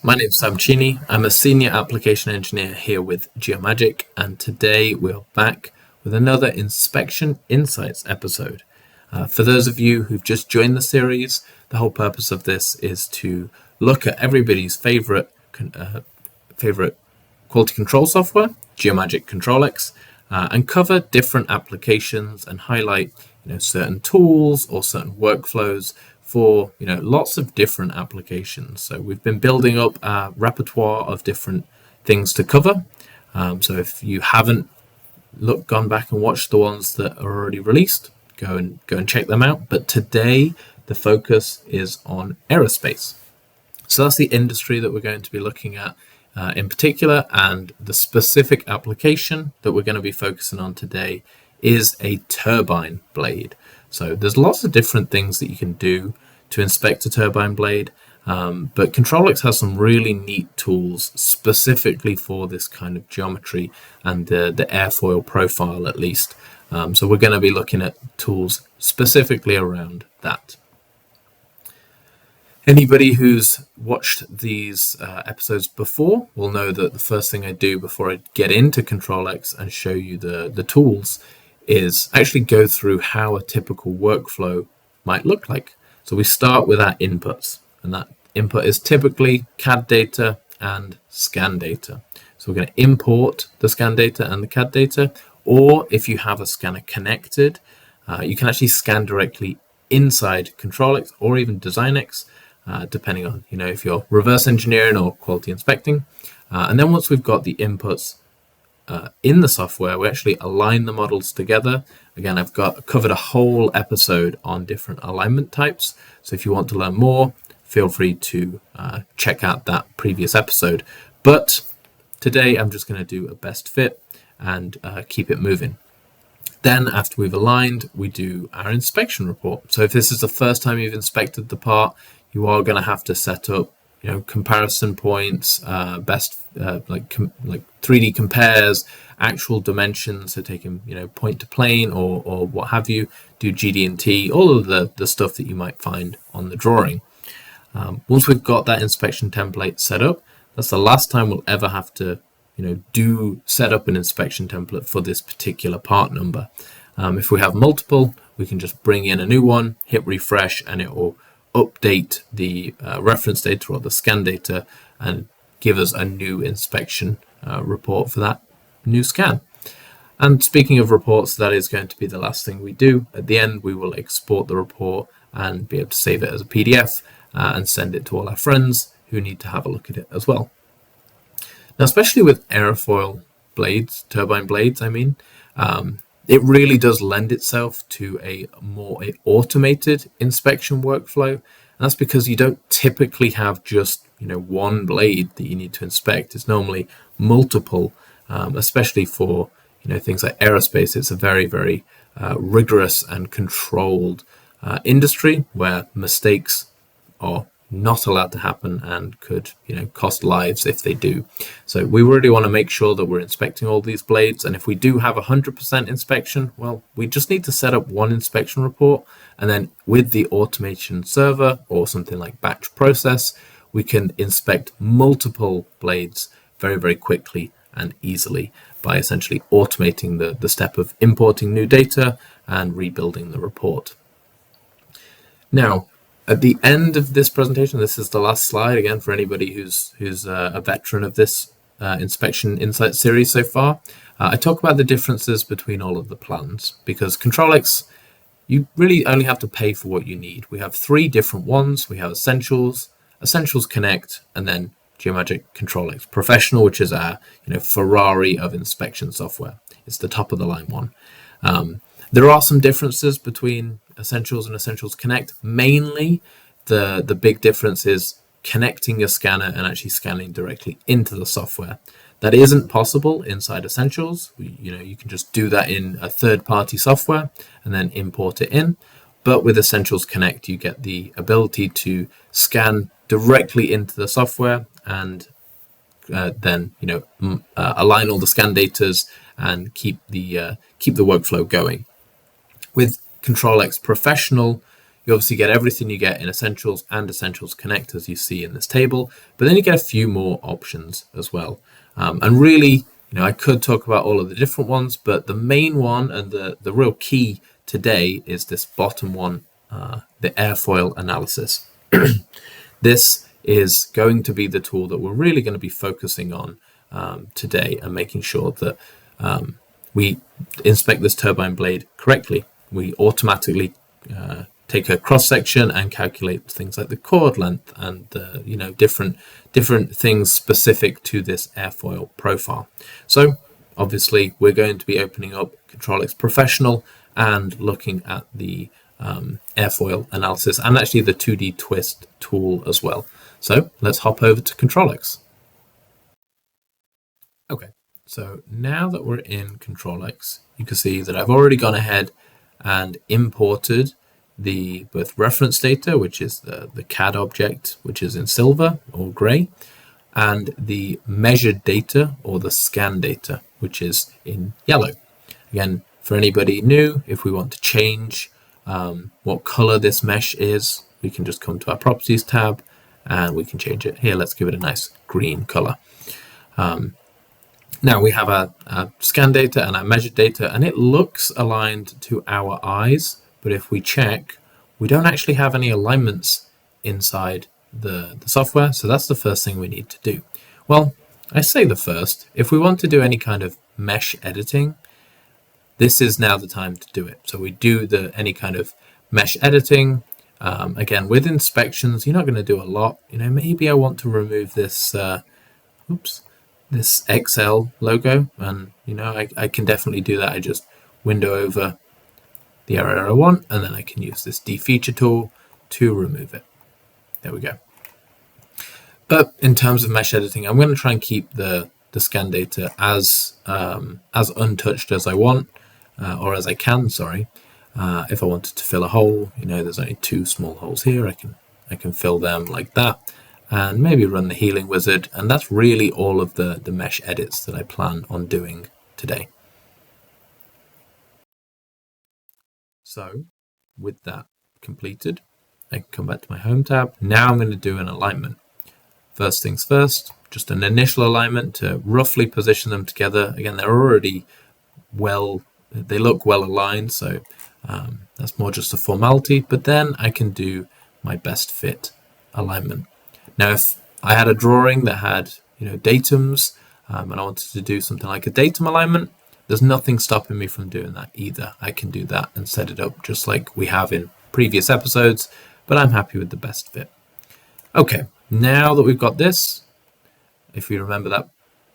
My name is Sam Cheney. I'm a senior application engineer here with Geomagic, and today we're back with another Inspection Insights episode. For those of you who've just joined the series, the whole purpose of this is to look at everybody's favorite quality control software, Geomagic ControlX, and cover different applications and highlight certain tools or certain workflows for lots of different applications. So we've been building up a repertoire of different things to cover. So if you haven't gone back and watched the ones that are already released, go and check them out. But today the focus is on aerospace. So that's the industry that we're going to be looking at in particular, and the specific application that we're going to be focusing on today is a turbine blade. So there's lots of different things that you can do to inspect a turbine blade, but ControlX has some really neat tools specifically for this kind of geometry and the airfoil profile at least. So we're going to be looking at tools specifically around that. Anybody who's watched these episodes before will know that the first thing I do before I get into ControlX and show you the tools is actually go through how a typical workflow might look like. So we start with our inputs, and that input is typically CAD data and scan data. So we're going to import the scan data and the CAD data, or if you have a scanner connected, you can actually scan directly inside ControlX or even DesignX, depending on if you're reverse engineering or quality inspecting. And then once we've got the inputs in the software, we actually align the models together. Again, I've covered a whole episode on different alignment types. So if you want to learn more, feel free to check out that previous episode. But today I'm just going to do a best fit and keep it moving. Then after we've aligned, we do our inspection report. So if this is the first time you've inspected the part, you are going to have to set up comparison points, like 3D compares, actual dimensions, so taking point to plane or what have you, do GD&T, all of the stuff that you might find on the drawing. Once we've got that inspection template set up, that's the last time we'll ever have to set up an inspection template for this particular part number. If we have multiple, we can just bring in a new one, hit refresh, and it will update the reference data or the scan data and give us a new inspection report for that new scan. And speaking of reports, that is going to be the last thing we do. At the end, we will export the report and be able to save it as a PDF and send it to all our friends who need to have a look at it as well. Now, especially with airfoil blades, turbine blades, it really does lend itself to a more automated inspection workflow. And that's because you don't typically have just one blade that you need to inspect. It's normally multiple, especially for things like aerospace. It's a very, very rigorous and controlled industry where mistakes are not allowed to happen and could cost lives if they do. So we really want to make sure that we're inspecting all these blades, and if we do have 100% inspection, well, we just need to set up one inspection report, and then with the automation server or something like batch process, we can inspect multiple blades very, very quickly and easily by essentially automating the step of importing new data and rebuilding the report. Now, at the end of this presentation, this is the last slide again for anybody who's a veteran of this Inspection Insights series so far. I talk about the differences between all of the plans because ControlX, you really only have to pay for what you need. We have 3 different ones. We have Essentials, Essentials Connect, and then Geomagic ControlX Professional, which is our Ferrari of inspection software. It's the top of the line one. There are some differences between Essentials and Essentials Connect. Mainly, the big difference is connecting your scanner and actually scanning directly into the software. That isn't possible inside Essentials. You can just do that in a third-party software and then import it in. But with Essentials Connect, you get the ability to scan directly into the software and then align all the scan datas and keep the workflow going. With ControlX Professional, You obviously get everything you get in Essentials and Essentials Connect, as you see in this table, but then you get a few more options as well. And really, I could talk about all of the different ones, but the main one and the real key today is this bottom one, the airfoil analysis. This is going to be the tool that we're really going to be focusing on today, and making sure that we inspect this turbine blade correctly. We automatically take a cross section and calculate things like the chord length and different things specific to this airfoil profile. So obviously we're going to be opening up ControlX Professional and looking at the airfoil analysis and actually the 2D twist tool as well. So let's hop over to ControlX. Okay, so now that we're in ControlX, you can see that I've already gone ahead and imported the both reference data, which is the CAD object, which is in silver or gray, and the measured data or the scan data, which is in yellow. Again, for anybody new, if we want to change what color this mesh is, we can just come to our properties tab and we can change it. Here, let's give it a nice green color. Now we have our scan data and our measured data, and it looks aligned to our eyes, but if we check, we don't actually have any alignments inside the software, so that's the first thing we need to do. Well, I say the first. If we want to do any kind of mesh editing, this is now the time to do it. So we do any kind of mesh editing. Again, with inspections, you're not going to do a lot. Maybe I want to remove this this XL logo, and I can definitely do that. I just window over the area I want, and then I can use this defeature tool to remove it. There we go. But in terms of mesh editing, I'm going to try and keep the scan data as untouched as I want, or as I can, sorry. If I wanted to fill a hole, there's only 2 small holes here. I can fill them like that, and maybe run the healing wizard, and that's really all of the mesh edits that I plan on doing today. So with that completed, I can come back to my home tab. Now I'm going to do an alignment. First things first, just an initial alignment to roughly position them together. Again, they're already they look well aligned, so that's more just a formality, but then I can do my best fit alignment. Now, if I had a drawing that had datums, and I wanted to do something like a datum alignment, there's nothing stopping me from doing that either. I can do that and set it up just like we have in previous episodes, but I'm happy with the best fit. Okay, now that we've got this, if you remember that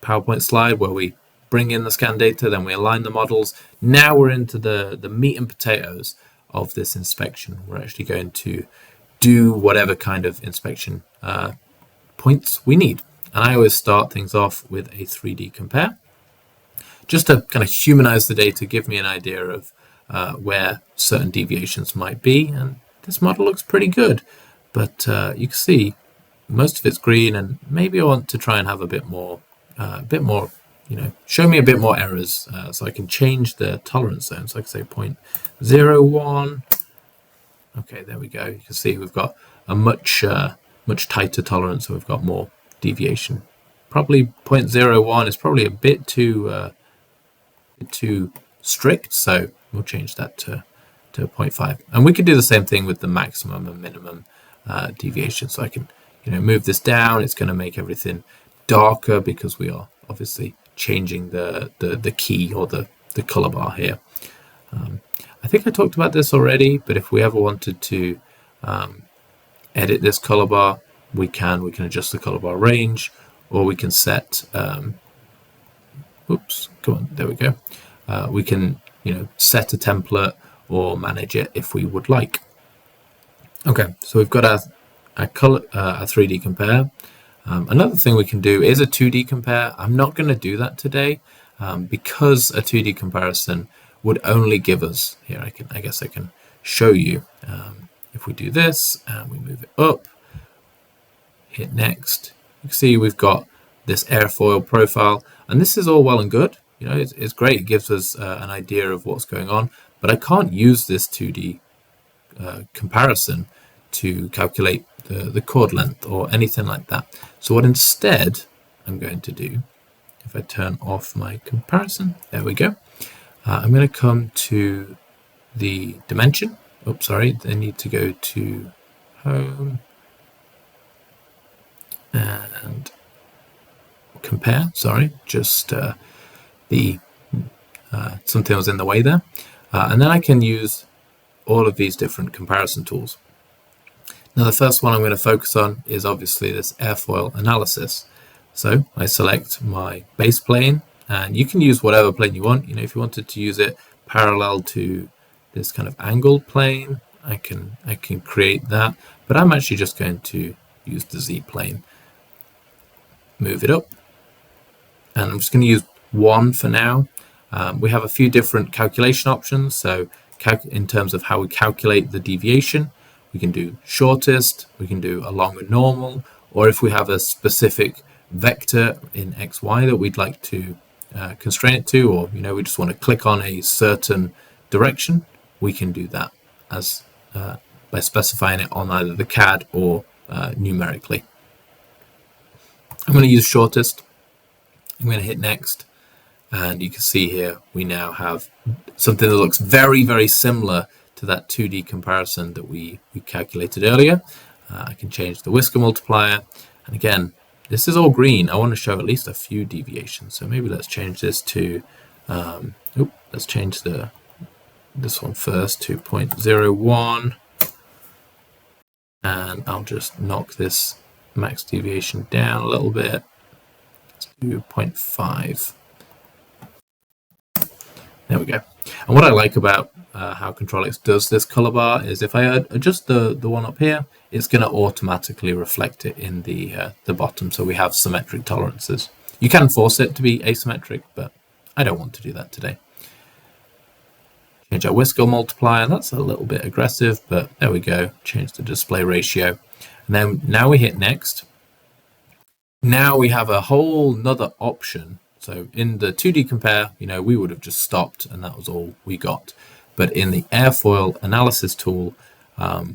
PowerPoint slide where we bring in the scan data, then we align the models, now we're into the meat and potatoes of this inspection. We're actually going to do whatever kind of inspection points we need. And I always start things off with a 3D compare, just to kind of humanize the data, give me an idea of where certain deviations might be. And this model looks pretty good, but you can see most of it's green, and maybe I want to try and have a bit more, show me a bit more errors, so I can change the tolerance zone. So I can say 0.01. Okay, there we go. You can see we've got a much tighter tolerance, so we've got more deviation. Probably 0.01 is probably a bit too strict, so we'll change that to 0.5. And we can do the same thing with the maximum and minimum deviation. So I can move this down. It's going to make everything darker because we are obviously changing the key or the color bar here. I think I talked about this already, but if we ever wanted to edit this color bar, we can adjust the color bar range, or we can set there we go. We can set a template or manage it if we would like. Okay, so we've got a 3D compare. Another thing we can do is a 2D compare. I'm not going to do that today because a 2D comparison would only give us, here I guess I can show you, if we do this and we move it up, hit next, you can see we've got this airfoil profile, and this is all well and good. It's great. It gives us an idea of what's going on, but I can't use this 2D comparison to calculate the chord length or anything like that. So what instead I'm going to do, if I turn off my comparison, there we go. I'm going to come to the dimension. Oops, sorry, I need to go to home and compare. Sorry, just something was in the way there. And then I can use all of these different comparison tools. Now the first one I'm going to focus on is obviously this airfoil analysis. So I select my base plane, and you can use whatever plane you want. You know, if you wanted to use it parallel to this kind of angled plane, I can create that, but I'm actually just going to use the Z plane. Move it up, and I'm just going to use one for now. We have a few different calculation options. So in terms of how we calculate the deviation, we can do shortest, we can do along a normal, or if we have a specific vector in XY that we'd like to constrain it to, or we just want to click on a certain direction, we can do that as by specifying it on either the CAD or numerically. I'm going to use shortest. I'm going to hit next, and you can see here we now have something that looks very, very similar to that 2D comparison that we calculated earlier. I can change the whisker multiplier, and again, this is all green. I want to show at least a few deviations, so maybe let's change this to let's change this one first to 0.01, and I'll just knock this max deviation down a little bit. Let's do 0.5. There we go. And what I like about how ControlX does this color bar is if I adjust the one up here, it's going to automatically reflect it in the bottom, so we have symmetric tolerances. You can force it to be asymmetric, but I don't want to do that today. Change our whisker multiplier. That's a little bit aggressive, but there we go. Change the display ratio. And then now we hit next. Now we have a whole nother option. So in the 2D compare, we would have just stopped and that was all we got. But in the airfoil analysis tool,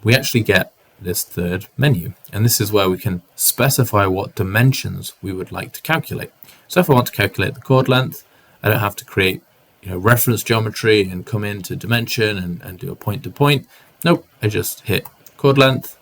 we actually get this third menu. And this is where we can specify what dimensions we would like to calculate. So if I want to calculate the chord length, I don't have to create reference geometry and come into dimension and do a point to point. Nope, I just hit chord length,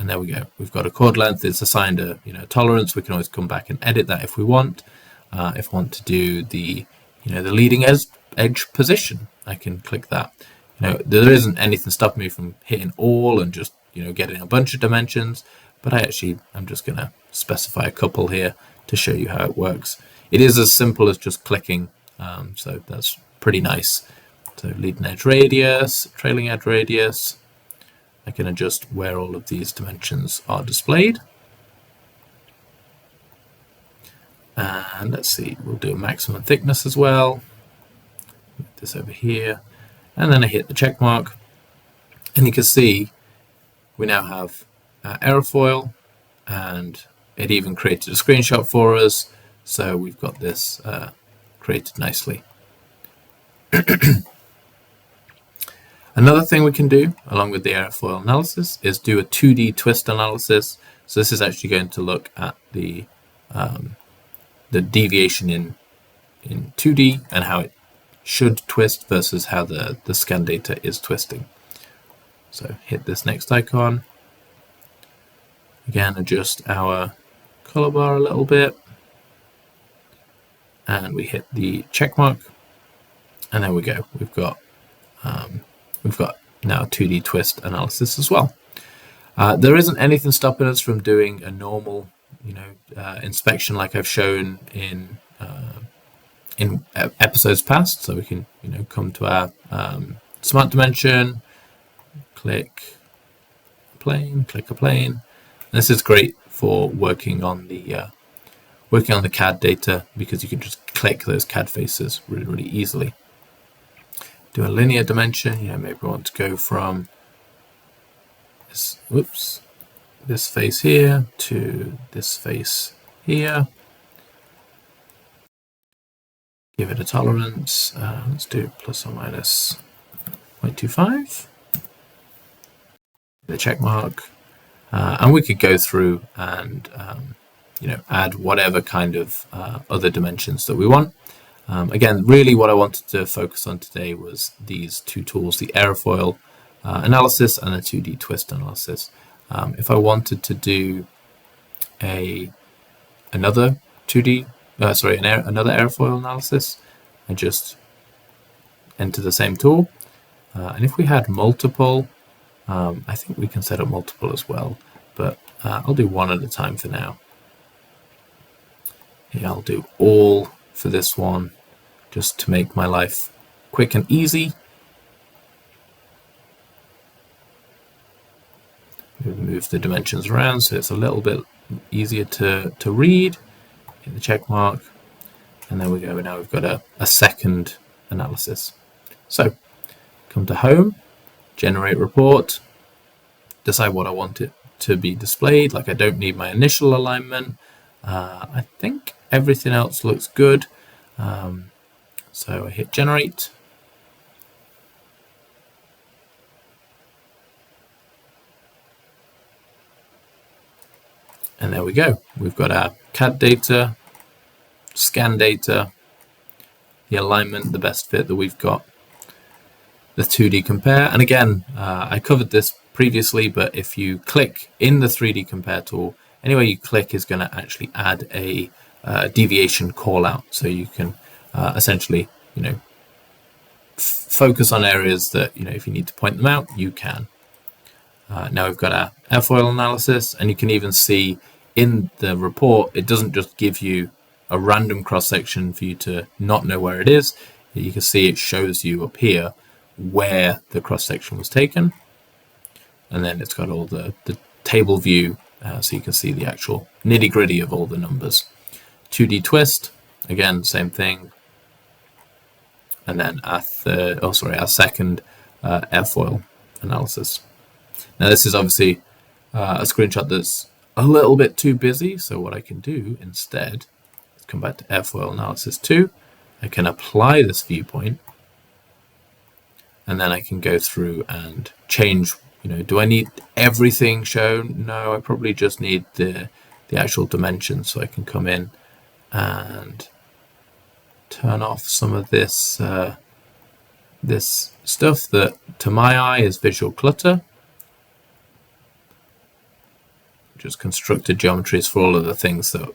and there we go. We've got a chord length. It's assigned a tolerance. We can always come back and edit that if we want. If I want to do the the leading edge position, I can click that. There isn't anything stopping me from hitting all and just getting a bunch of dimensions, but I'm just going to specify a couple here to show you how it works. It is as simple as just clicking. So that's pretty nice. So leading edge radius, trailing edge radius. I can adjust where all of these dimensions are displayed. And let's see, we'll do a maximum thickness as well. Move this over here. And then I hit the check mark. And you can see we now have our airfoil, and it even created a screenshot for us. So we've got this created nicely. Another thing we can do along with the airfoil analysis is do a 2D twist analysis. So this is actually going to look at the deviation in 2D and how it should twist versus how the scan data is twisting. So hit this next icon. Again, adjust our color bar a little bit. And we hit the check mark, and there we go. We've got now 2D twist analysis as well. There isn't anything stopping us from doing a normal, inspection like I've shown in episodes past. So we can, come to our smart dimension, click a plane. And this is great for working on the CAD data, because you can just click those CAD faces really, really easily. Do a linear dimension. Maybe we want to go from this face here to this face here. Give it a tolerance. Let's do plus or minus 0.25. the check mark, and we could go through and add whatever kind of other dimensions that we want. Again, really what I wanted to focus on today was these two tools, the airfoil analysis and the 2D twist analysis. If I wanted to do another airfoil analysis, I just enter the same tool. And if we had multiple, I think we can set up multiple as well, but I'll do one at a time for now. Yeah, I'll do all for this one just to make my life quick and easy. Move the dimensions around so it's a little bit easier to read. Hit the check mark, and there we go. Now we've got a second analysis. So come to home, generate report, decide what I want it to be displayed. Like I don't need my initial alignment. I think everything else looks good. So I hit generate. And there we go. We've got our CAD data, scan data, the alignment, the best fit that we've got, the 2D compare. And again, I covered this previously, but if you click in the 3D compare tool, anywhere you click is going to actually add a deviation call out. So you can essentially, focus on areas that, if you need to point them out, you can. Now we've got our airfoil analysis, and you can even see in the report, it doesn't just give you a random cross-section for you to not know where it is. You can see it shows you up here where the cross-section was taken. And then it's got all the table view, so you can see the actual nitty-gritty of all the numbers. 2D twist, again, same thing. And then our second airfoil analysis. Now this is obviously a screenshot that's a little bit too busy, so what I can do instead is come back to airfoil analysis 2. I can apply this viewpoint, and then I can go through and change, do I need everything shown? No, I probably just need the actual dimensions, so I can come in and turn off some of this this stuff that to my eye is visual clutter. Just constructed geometries for all of the things that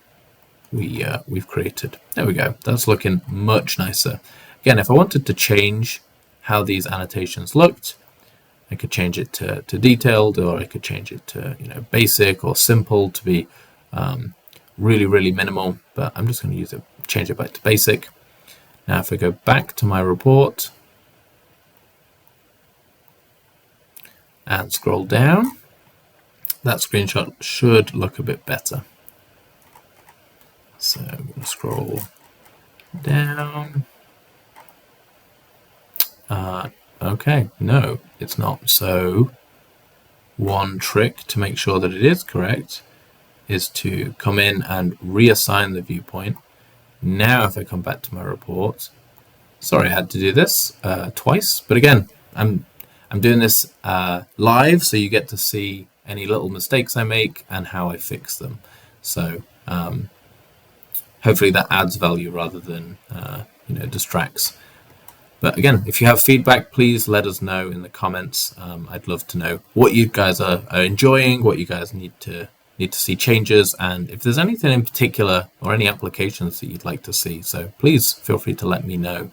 we've created. There we go. That's looking much nicer. Again, if I wanted to change how these annotations looked, I could change it to detailed, or I could change it to basic or simple to be really, really minimal. But I'm just going to change it back to basic. Now, if I go back to my report and scroll down, that screenshot should look a bit better. So I'm going to scroll down. Okay, no, it's not. So one trick to make sure that it is correct is to come in and reassign the viewpoint. Now, if I come back to my report, sorry, I had to do this twice, but again, I'm doing this live, so you get to see any little mistakes I make and how I fix them. So hopefully that adds value rather than distracts. But again, if you have feedback, please let us know in the comments. I'd love to know what you guys are enjoying, what you guys need to see changes, and if there's anything in particular or any applications that you'd like to see. So please feel free to let me know.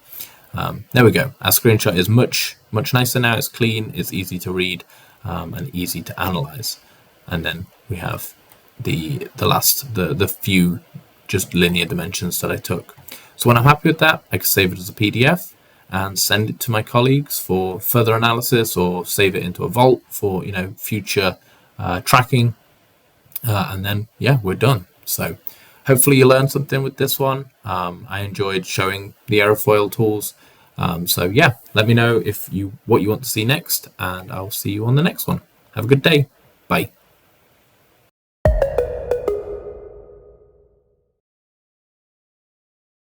There we go. Our screenshot is much nicer now. It's clean, it's easy to read, and easy to analyze. And then we have the few just linear dimensions that I took. So when I'm happy with that, I can save it as a PDF and send it to my colleagues for further analysis, or save it into a vault for future tracking. And then we're done. So hopefully you learned something with this one. I enjoyed showing the airfoil tools. So let me know what you want to see next, and I'll see you on the next one. Have a good day. Bye.